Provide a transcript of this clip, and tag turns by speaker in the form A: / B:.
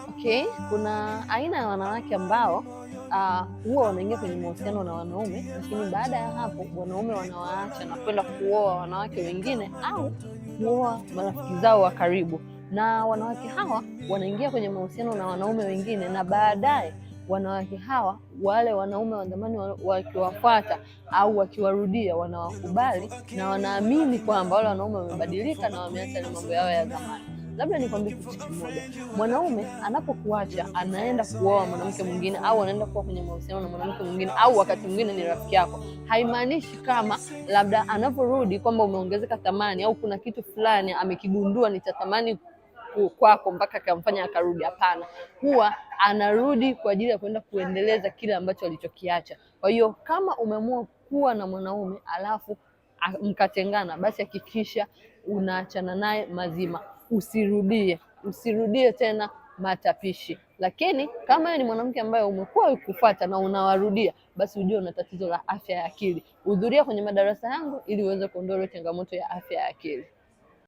A: Okay, kuna aina ya wanawake ambao huwa wanaingia kwenye mahusiano na wanaume, lakini baada ya hapo wanaume wanawaacha na kwenda kuoa wanawake wengine au kuoa marafiki zao wa karibu, na wanawake hawa wanaingia kwenye mahusiano na wanaume wengine, na baadaye wanawake hawa, wale wanaume wa zamani wakiwafuata au wakiwarudia, wanawakubali na wanaamini kwamba wale wanaume wamebadilika na wameacha na mambo yao ya zamani. Labda nikwambie kitu kimoja, mwanaume anapokuacha anaenda kuoa mwanamke mwingine au anaenda kuwa kwenye mahusiano na mwanamke mwingine au wakati mwingine ni rafiki yako, haimaanishi kama labda anaporudi kwamba umeongezeka thamani au kuna kitu fulani amekigundua ni cha thamani kwako mpaka akamfanya akarudi. Hapana, huwa anarudi kwa ajili ya kwenda kuendeleza kile ambacho alichokiacha. Kwa hiyo kama umeamua kuwa na mwanaume alafu mkatengana, basi hakikisha unaachana naye mazima. Usirudie tena matapishi. Lakini kama ni mwanamke ambaye umekuwa ukufuata na unawarudia, basi ujue una tatizo la afya ya akili. Hudhuria kwenye madarasa yangu ili uweze kuondoa changamoto ya afya ya akili.